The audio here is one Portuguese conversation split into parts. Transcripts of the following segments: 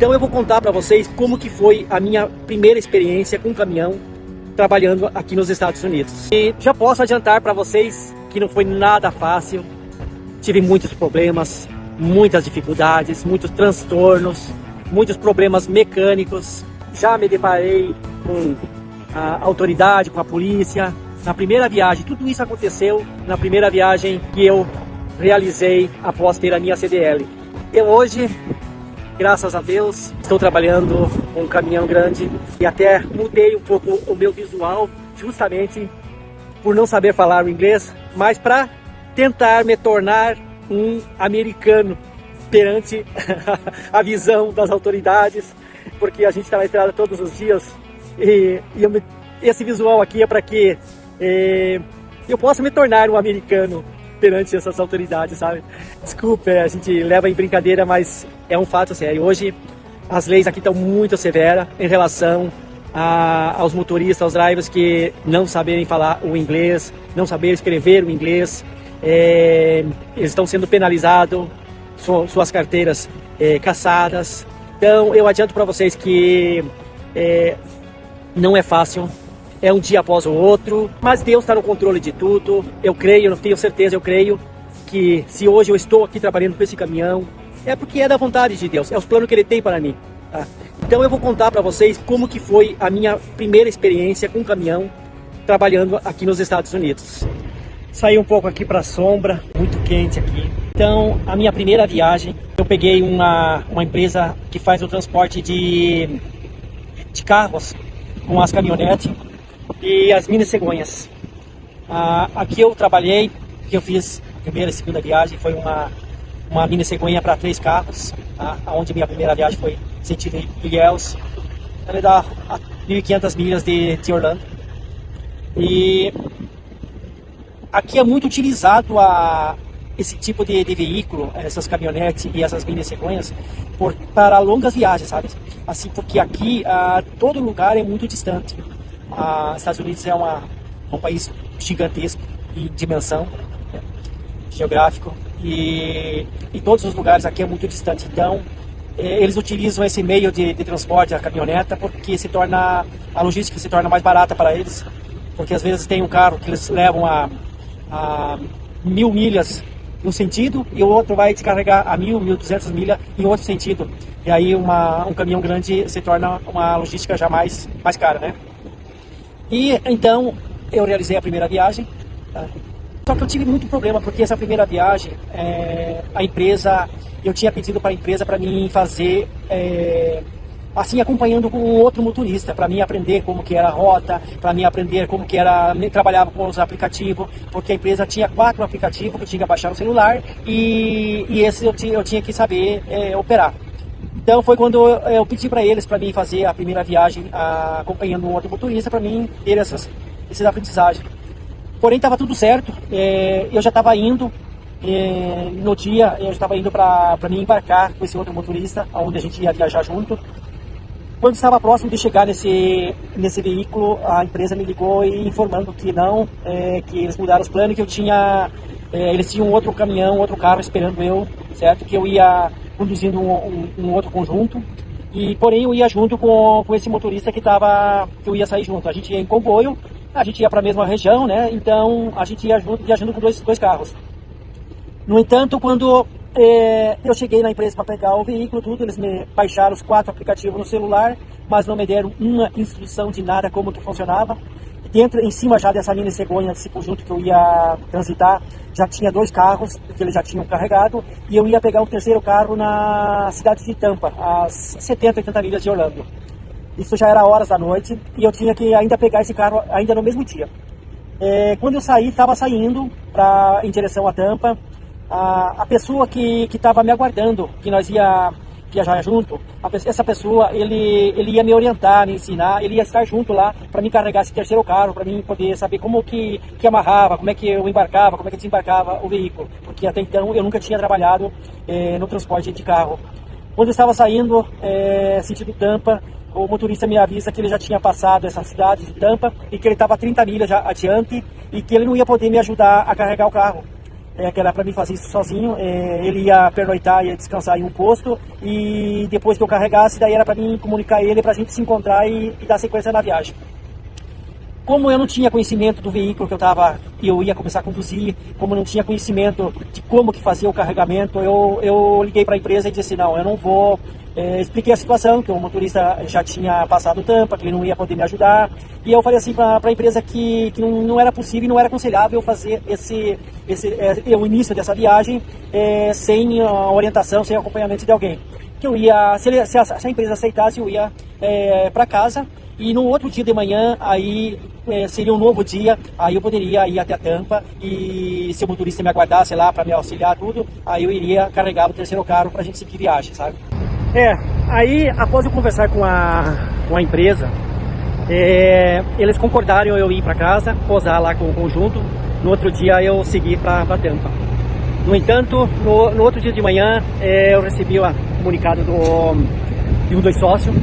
Então eu vou contar para vocês como que foi a minha primeira experiência com caminhão trabalhando aqui nos Estados Unidos. E já posso adiantar para vocês que não foi nada fácil. Tive muitos problemas, muitas dificuldades, muitos transtornos, muitos problemas mecânicos. Já me deparei com a autoridade, com a polícia. Na primeira viagem, tudo isso aconteceu na primeira viagem que eu realizei após ter a minha CDL. Eu hoje, graças a Deus, estou trabalhando com um caminhão grande e até mudei um pouco o meu visual, justamente por não saber falar o inglês, mas para tentar me tornar um americano perante a visão das autoridades, porque a gente está na estrada todos os dias e esse visual aqui é para que eu possa me tornar um americano perante essas autoridades, sabe? Desculpa, a gente leva em brincadeira, mas é um fato sério. Hoje as leis aqui estão muito severas em relação aos motoristas, aos drivers que não saberem falar o inglês, não saberem escrever o inglês. Eles estão sendo penalizados, suas carteiras caçadas. Então eu adianto para vocês que não é fácil. É um dia após o outro, mas Deus está no controle de tudo. Eu creio, não tenho certeza, eu creio que se hoje eu estou aqui trabalhando com esse caminhão, é porque é da vontade de Deus, é os planos que Ele tem para mim. Tá? Então eu vou contar para vocês como que foi a minha primeira experiência com caminhão trabalhando aqui nos Estados Unidos. Saí um pouco aqui para a sombra, muito quente aqui. Então a minha primeira viagem, eu peguei uma empresa que faz o transporte de carros com as caminhonetes e as mini cegonhas. Aqui eu trabalhei, que eu fiz a primeira e segunda viagem, foi uma mini cegonha para 3 carros, onde minha primeira viagem foi sentido Ilhéus, ela dá 1.500 milhas de Orlando. E aqui é muito utilizado esse tipo de veículo, essas caminhonetes e essas mini cegonhas, para longas viagens, sabe? Assim, porque aqui todo lugar é muito distante. Estados Unidos é um país gigantesco em dimensão, geográfico, e todos os lugares aqui é muito distante. Então eles utilizam esse meio de transporte, a caminhoneta, porque a logística se torna mais barata para eles, porque às vezes tem um carro que eles levam a 1.000 milhas num sentido e o outro vai descarregar a 1.200 milhas em outro sentido, e aí um caminhão grande se torna uma logística já mais cara, né? E então eu realizei a primeira viagem, tá? Só que eu tive muito problema, porque essa primeira viagem, eu tinha pedido para a empresa para mim fazer, assim, acompanhando com outro motorista, para mim aprender como que era a rota, para mim aprender como que trabalhava com os aplicativos, porque a empresa tinha 4 aplicativos que eu tinha que baixar no celular e esse eu tinha que saber operar. Então foi quando eu pedi para eles, para mim fazer a primeira viagem acompanhando um outro motorista, para mim ter essas aprendizagens. Porém estava tudo certo, eu já estava indo, no dia eu estava indo para me embarcar com esse outro motorista, onde a gente ia viajar junto. Quando estava próximo de chegar nesse veículo, a empresa me ligou e informando que não, que eles mudaram os planos, que eles tinham outro caminhão, outro carro esperando eu, certo? Que eu ia conduzindo um outro conjunto, porém eu ia junto com esse motorista que eu ia sair junto. A gente ia em comboio, a gente ia para a mesma região, né? Então a gente ia viajando com dois carros. No entanto, quando eu cheguei na empresa para pegar o veículo, eles me baixaram os 4 aplicativos no celular, mas não me deram uma instrução de nada como que funcionava. Em cima já dessa mini cegonha, desse conjunto que eu ia transitar, já tinha 2 carros que eles já tinham carregado, e eu ia pegar um terceiro carro na cidade de Tampa, às 70, 80 milhas de Orlando. Isso já era horas da noite e eu tinha que ainda pegar esse carro ainda no mesmo dia. Quando eu estava saindo em direção a Tampa, a pessoa que estava me aguardando, que nós ia viajar junto, essa pessoa, ele ia me orientar, me ensinar, ele ia estar junto lá para me carregar esse terceiro carro, para mim poder saber como que amarrava, como é que eu embarcava, como é que desembarcava o veículo, porque até então eu nunca tinha trabalhado no transporte de carro. Quando eu estava saindo, sentido Tampa, o motorista me avisa que ele já tinha passado essa cidade de Tampa e que ele estava 30 milhas já adiante e que ele não ia poder me ajudar a carregar o carro. que era para mim fazer isso sozinho. Ele ia pernoitar, ia descansar em um posto, e depois que eu carregasse, daí era para mim comunicar ele, para a gente se encontrar e dar sequência na viagem. Como eu não tinha conhecimento do veículo que eu ia começar a conduzir, como eu não tinha conhecimento de como que fazia o carregamento, eu liguei para a empresa e disse, não, eu não vou. Expliquei a situação, que o motorista já tinha passado tampa, que ele não ia poder me ajudar, e eu falei assim para a empresa que não era possível e não era aconselhável fazer o início dessa viagem sem a orientação, sem acompanhamento de alguém. Que eu ia, se a empresa aceitasse, eu ia para casa, e no outro dia de manhã, aí seria um novo dia, aí eu poderia ir até a Tampa, e se o motorista me aguardasse lá para me auxiliar tudo, aí eu iria carregar o terceiro carro para a gente seguir viagem, sabe? Aí após eu conversar com a empresa, eles concordaram eu ir para casa, posar lá com o conjunto. No outro dia eu segui para Tampa. No entanto, no outro dia de manhã, eu recebi o comunicado de um dos sócios,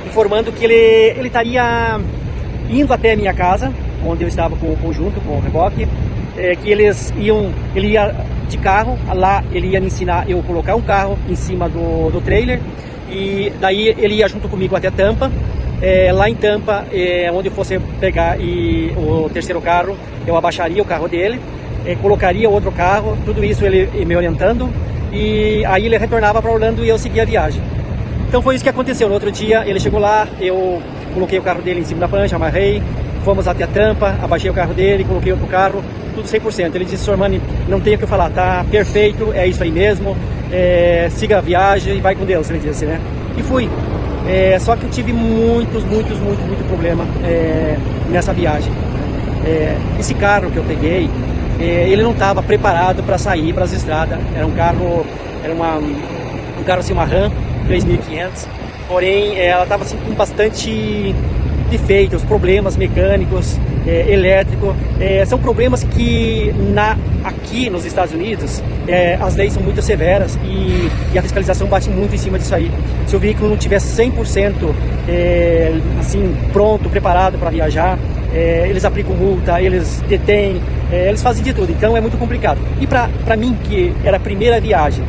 informando que ele estaria indo até a minha casa, onde eu estava com o conjunto, com o reboque, que ele ia de carro, lá ele ia me ensinar eu colocar um carro em cima do trailer, e daí ele ia junto comigo até Tampa. Lá em Tampa, onde eu fosse pegar o terceiro carro, eu abaixaria o carro dele, colocaria outro carro, tudo isso ele me orientando, e aí ele retornava para Orlando e eu seguia a viagem. Então foi isso que aconteceu. No outro dia ele chegou lá, eu coloquei o carro dele em cima da prancha, amarrei, fomos até a Tampa, abaixei o carro dele, coloquei outro carro, tudo 100%. Ele disse, Sormani, não tem o que falar, tá perfeito, é isso aí mesmo, siga a viagem e vai com Deus, ele disse, né? E fui. Só que eu tive muito problema nessa viagem. Esse carro que eu peguei, ele não estava preparado para sair para as estradas. Era um carro, um carro assim, uma Ram 3500, porém ela estava assim, com bastante defeitos, problemas mecânicos, elétricos. São problemas que aqui nos Estados Unidos as leis são muito severas e a fiscalização bate muito em cima disso aí. Se o veículo não tiver 100% assim, pronto, preparado para viajar, eles aplicam multa, eles detêm, eles fazem de tudo, então é muito complicado. E para mim, que era a primeira viagem,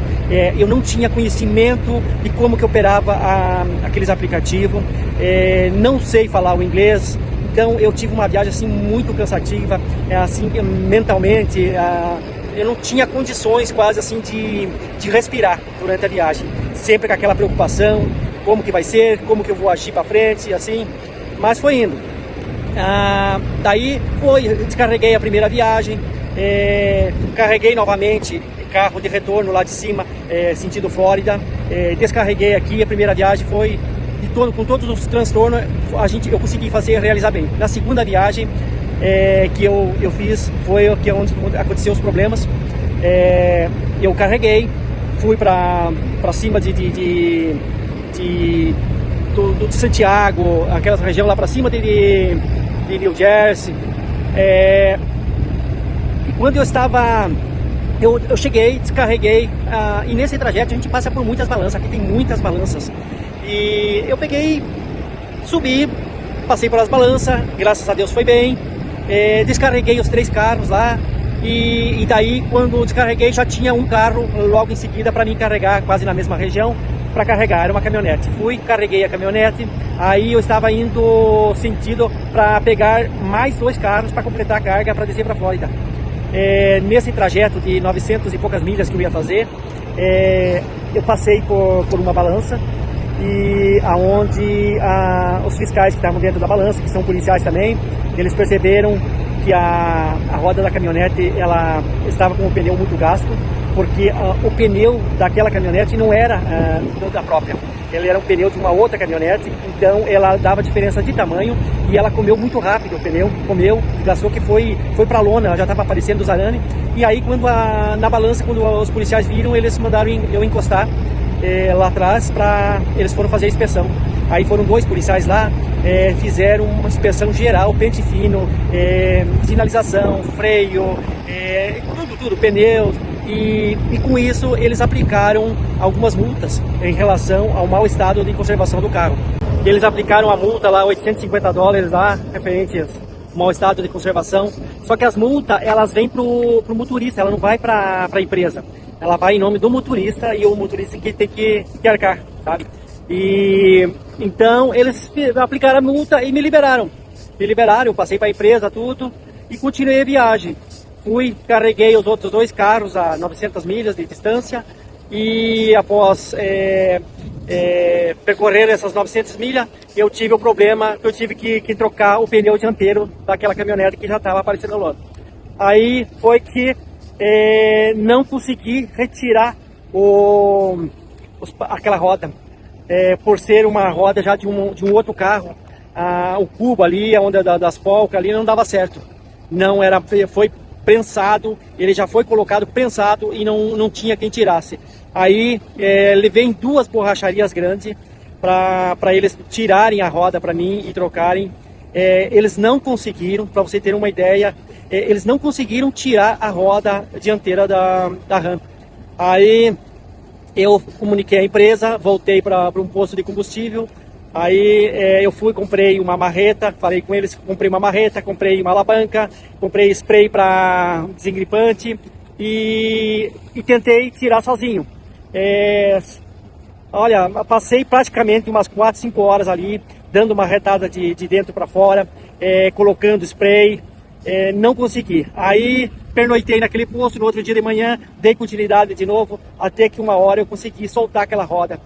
eu não tinha conhecimento de como que operava aqueles aplicativos, não sei falar o inglês, então eu tive uma viagem assim muito cansativa, assim mentalmente, eu não tinha condições quase assim de respirar durante a viagem, sempre com aquela preocupação, como que vai ser, como que eu vou agir para frente, assim, mas foi indo. Daí descarreguei a primeira viagem, carreguei novamente carro de retorno lá de cima, sentido Flórida, descarreguei aqui. A primeira viagem foi com todos os transtornos, eu consegui realizar bem. Na segunda viagem que eu fiz, foi onde aconteceu os problemas. Eu carreguei, fui para cima de Santiago, aquela região lá para cima de New Jersey, e quando eu estava, eu cheguei, descarreguei, e nesse trajeto a gente passa por muitas balanças, aqui tem muitas balanças, e eu peguei, subi, passei pelas balanças, graças a Deus foi bem, descarreguei os 3 carros lá, e daí quando descarreguei já tinha um carro logo em seguida para me carregar, quase na mesma região, para carregar, era uma caminhonete. Fui, carreguei a caminhonete, aí eu estava indo sentido para pegar mais 2 carros para completar a carga para descer para a Flórida. Nesse trajeto de 900 e poucas milhas que eu ia fazer, eu passei por uma balança, e aonde os fiscais que estavam dentro da balança, que são policiais também, eles perceberam que a roda da caminhonete ela estava com o pneu muito gasto, porque o pneu daquela caminhonete não era da própria, ele era um pneu de uma outra caminhonete, então ela dava diferença de tamanho e ela comeu muito rápido, o pneu gastou, que foi para a lona, já estava aparecendo os arames. E aí na balança, quando os policiais viram, eles mandaram eu encostar lá atrás, eles foram fazer a inspeção. Aí foram 2 policiais lá, fizeram uma inspeção geral, pente fino, sinalização, freio, tudo, pneus, e com isso eles aplicaram algumas multas em relação ao mau estado de conservação do carro. Eles aplicaram a multa lá, $850 lá, referente mau estado de conservação. Só que as multas, elas vêm pro motorista, ela não vai para a empresa. Ela vai em nome do motorista e o motorista que tem que arcar, sabe? E então eles aplicaram a multa e me liberaram. Eu passei para a empresa, tudo, e continuei a viagem. Carreguei os outros 2 carros a 900 milhas de distância e após percorrer essas 900 milhas, eu tive o problema que eu tive que trocar o pneu dianteiro daquela caminhonete que já estava aparecendo no lado. Aí foi que não consegui retirar aquela roda, por ser uma roda já de um outro carro. O cubo ali, onde das polcas ali, não dava certo. Não era, foi prensado, ele já foi colocado prensado e não tinha quem tirasse. Aí levei em 2 borracharias grandes para eles tirarem a roda para mim e trocarem. Eles não conseguiram, para você ter uma ideia, eles não conseguiram tirar a roda dianteira da RAM. Aí eu comuniquei à empresa, voltei para um posto de combustível. Aí eu comprei uma marreta, falei com eles, comprei uma marreta, comprei uma alavanca, comprei spray para desengripante e tentei tirar sozinho. Olha, passei praticamente umas 4, 5 horas ali, dando uma retada de dentro para fora, colocando spray, não consegui. Aí pernoitei naquele posto, no outro dia de manhã, dei continuidade de novo, até que uma hora eu consegui soltar aquela roda.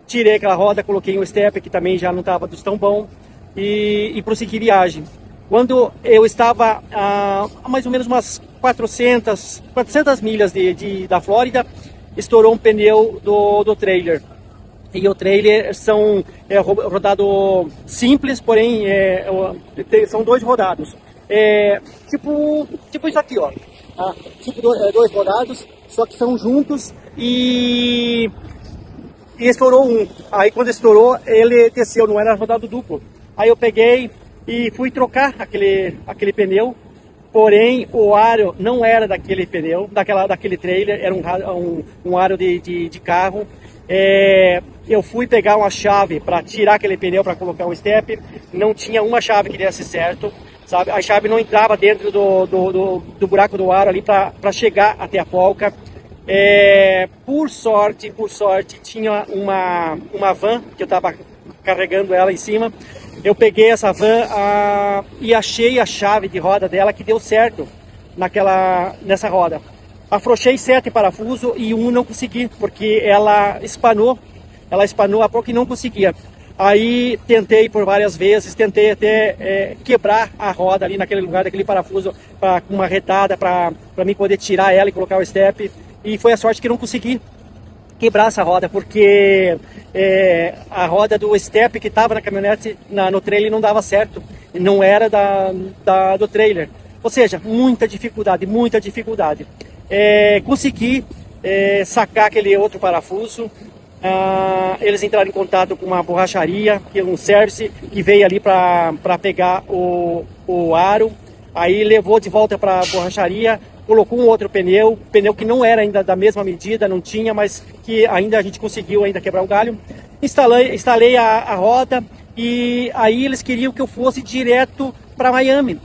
Tirei aquela roda, coloquei um step que também já não estava tão bom e prossegui viagem. Quando eu estava a mais ou menos umas 400 milhas da Flórida, estourou um pneu do trailer. E o trailer são rodado simples, porém são 2 rodados. Tipo isso aqui, ó. Tipo 2 rodados, só que são juntos e estourou um. Aí quando estourou, ele desceu, não era rodado duplo. Aí eu peguei e fui trocar aquele pneu, porém o aro não era daquele pneu, daquele trailer, era um aro de carro. Eu fui pegar uma chave para tirar aquele pneu para colocar um step, não tinha uma chave que desse certo, sabe? A chave não entrava dentro do buraco do aro ali para chegar até a polca. Por sorte, tinha uma van que eu estava carregando ela em cima. Eu peguei essa van e achei a chave de roda dela que deu certo nessa roda. Afrouxei 7 parafusos e um não consegui, porque ela espanou a pouco e não conseguia. Aí tentei por várias vezes, tentei até quebrar a roda ali naquele lugar, daquele parafuso, com uma retada para mim poder tirar ela e colocar o step. E foi a sorte que não consegui quebrar essa roda, porque a roda do step que estava na caminhonete, no trailer, não dava certo. Não era do trailer. Ou seja, muita dificuldade. Consegui sacar aquele outro parafuso. Eles entraram em contato com uma borracharia, um service, que veio ali para pegar o aro. Aí levou de volta para a borracharia, colocou um outro pneu que não era ainda da mesma medida, não tinha, mas que ainda a gente conseguiu ainda quebrar o galho. Instalei a roda e aí eles queriam que eu fosse direto para Miami.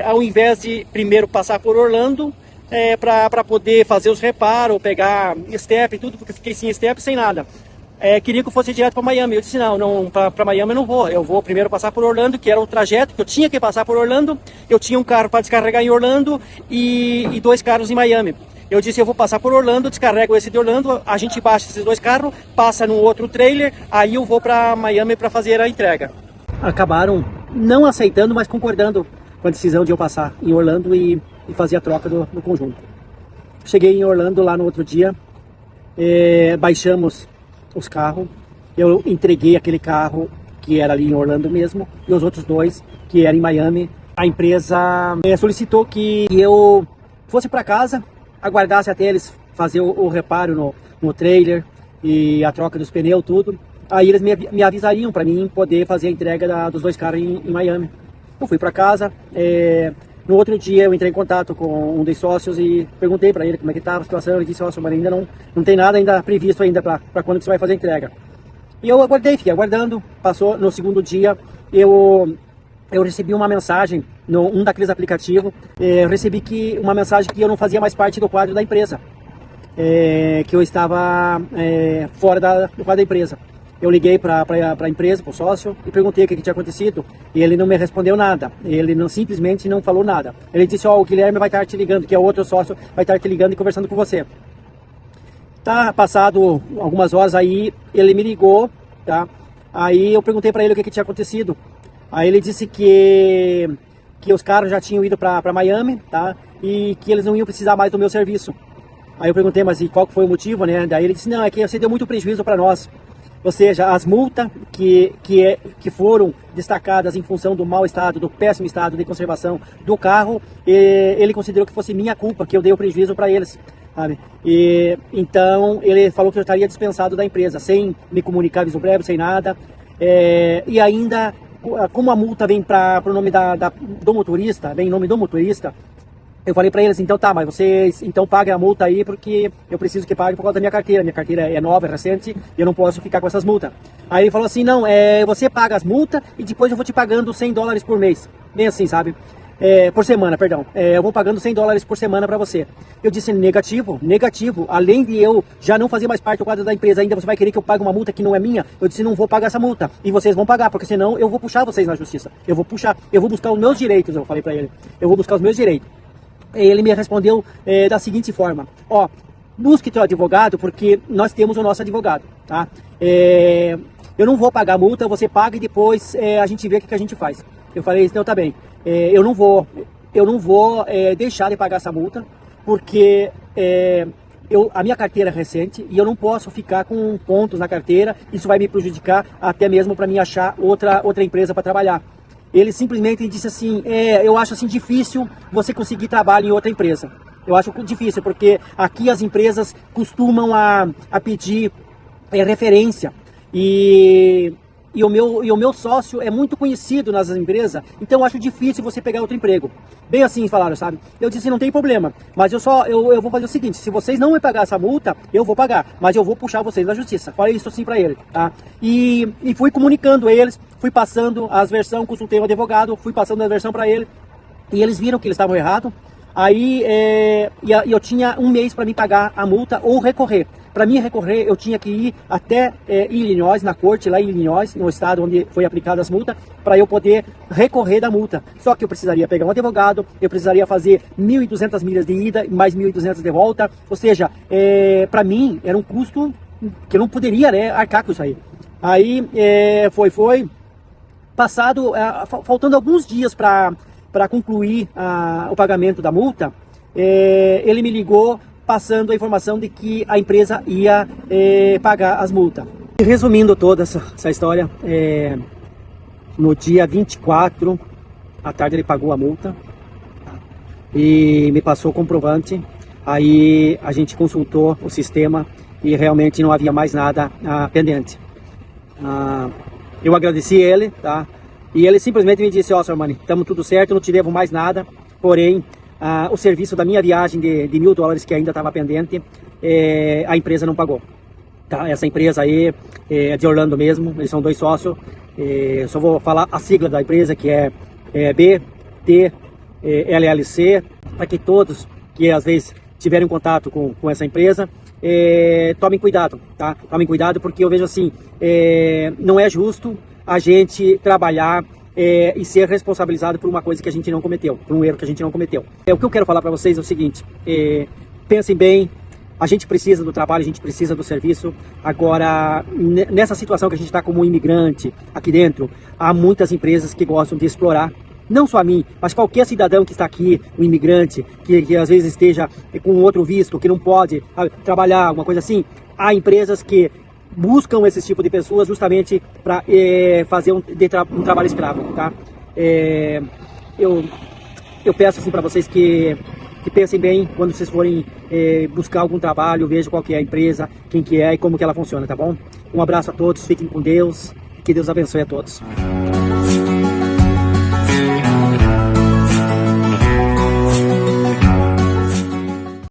Ao invés de primeiro passar por Orlando, para poder fazer os reparos, pegar step e tudo, porque eu fiquei sem step, sem nada. Queria que eu fosse direto para Miami. Eu disse, não para Miami eu não vou. Eu vou primeiro passar por Orlando, que era o trajeto que eu tinha que passar por Orlando. Eu tinha um carro para descarregar em Orlando e 2 carros em Miami. Eu disse, eu vou passar por Orlando, descarrego esse de Orlando, a gente baixa esses 2 carros, passa num outro trailer, aí eu vou para Miami para fazer a entrega. Acabaram não aceitando, mas concordando com a decisão de eu passar em Orlando e fazer a troca do conjunto. Cheguei em Orlando lá no outro dia, baixamos os carros, eu entreguei aquele carro que era ali em Orlando mesmo e os outros 2 que eram em Miami. A empresa solicitou que eu fosse para casa, aguardasse até eles fazer o reparo no trailer e a troca dos pneus, tudo. Aí eles me avisariam para mim poder fazer a entrega dos 2 carros em Miami. Eu fui para casa. No outro dia eu entrei em contato com um dos sócios e perguntei para ele como é que estava a situação. Ele disse, sócio, mas ainda não tem nada ainda previsto ainda para quando que você vai fazer a entrega. E eu aguardei, fiquei aguardando. Passou no segundo dia, eu eu recebi uma mensagem, num daqueles aplicativos, eu recebi uma mensagem que eu não fazia mais parte do quadro da empresa, que eu estava fora do quadro da empresa. Eu liguei para a empresa, para o sócio, e perguntei o que tinha acontecido, e ele não me respondeu nada, ele simplesmente não falou nada. Ele disse, o Guilherme vai estar te ligando, que é outro sócio, vai estar te ligando e conversando com você. Tá, passado algumas horas aí, ele me ligou, tá? Aí eu perguntei para ele o que tinha acontecido. Aí ele disse que os caras já tinham ido para Miami, tá? E que eles não iam precisar mais do meu serviço. Aí eu perguntei, mas e qual foi o motivo, né? Daí ele disse, não, é que você deu muito prejuízo para nós. Ou seja, as multas que foram destacadas em função do mau estado, do péssimo estado de conservação do carro, ele considerou que fosse minha culpa, que eu dei o prejuízo para eles. Sabe? E então ele falou que eu estaria dispensado da empresa, sem me comunicar aviso prévio, sem nada. E ainda, como a multa vem para o nome do motorista, vem em nome do motorista, eu falei para eles, então tá, mas vocês então paguem a multa aí, porque eu preciso que pague por causa da minha carteira. Minha carteira é nova, é recente, e eu não posso ficar com essas multas. Aí ele falou assim, não, você paga as multas e depois eu vou te pagando $100 por mês. Bem assim, sabe? Por semana, perdão. Eu vou pagando $100 por semana para você. Eu disse, negativo. Além de eu já não fazer mais parte do quadro da empresa, ainda você vai querer que eu pague uma multa que não é minha? Eu disse, não vou pagar essa multa. E vocês vão pagar, porque senão eu vou puxar vocês na justiça. Eu vou buscar os meus direitos, eu falei para ele. Eu vou buscar os meus direitos. Ele me respondeu da seguinte forma, busque teu advogado, porque nós temos o nosso advogado, tá? Eu não vou pagar a multa, você paga e depois a gente vê o que a gente faz. Eu falei, então tá bem, eu não vou deixar de pagar essa multa, porque a minha carteira é recente e eu não posso ficar com pontos na carteira, isso vai me prejudicar até mesmo para mim achar outra empresa para trabalhar. Ele simplesmente disse assim, eu acho assim difícil você conseguir trabalho em outra empresa. Eu acho difícil, porque aqui as empresas costumam a pedir referência. E o meu sócio é muito conhecido nas empresas, então eu acho difícil você pegar outro emprego. Bem assim falaram, sabe? Eu disse, não tem problema, mas eu vou fazer o seguinte, se vocês não me pagar essa multa, eu vou pagar, mas eu vou puxar vocês na justiça. Falei isso assim pra ele, tá? E fui comunicando eles, fui passando as versões, consultei o advogado, fui passando a versão pra ele, e eles viram que eles estavam errados. Aí eu tinha um mês para me pagar a multa ou recorrer. Para mim recorrer, eu tinha que ir até Illinois, na corte lá em Illinois, no estado onde foi aplicada as multas, para eu poder recorrer da multa. Só que eu precisaria pegar um advogado, eu precisaria fazer 1.200 milhas de ida, mais 1.200 de volta. Ou seja, para mim era um custo que eu não poderia, né, arcar com isso aí. Aí foi passado, faltando alguns dias para concluir o pagamento da multa, ele me ligou passando a informação de que a empresa ia pagar as multas. Resumindo toda essa história, no dia 24 à tarde ele pagou a multa e me passou o comprovante. Aí a gente consultou o sistema e realmente não havia mais nada pendente. Eu agradeci ele, tá? E ele simplesmente me disse, senhor Mani, estamos tudo certo, não te devo mais nada, porém o serviço da minha viagem de $1.000 que ainda estava pendente, a empresa não pagou. Tá? Essa empresa aí é de Orlando mesmo, eles são 2 sócios, só vou falar a sigla da empresa, que é BTLLC, para que todos que às vezes tiverem contato com essa empresa, tomem cuidado, tá? Tomem cuidado, porque eu vejo assim, não é justo a gente trabalhar e ser responsabilizado por uma coisa que a gente não cometeu, por um erro que a gente não cometeu. O que eu quero falar para vocês é o seguinte, pensem bem, a gente precisa do trabalho, a gente precisa do serviço. Agora, nessa situação que a gente está como imigrante aqui dentro, há muitas empresas que gostam de explorar, não só a mim, mas qualquer cidadão que está aqui, um imigrante, que às vezes esteja com outro visto, que não pode trabalhar, alguma coisa assim. Há empresas que buscam esse tipo de pessoas justamente para fazer um trabalho escravo, tá? Eu peço assim para vocês que pensem bem quando vocês forem buscar algum trabalho, vejam qual que é a empresa, quem que é e como que ela funciona, tá bom? Um abraço a todos, fiquem com Deus, que Deus abençoe a todos.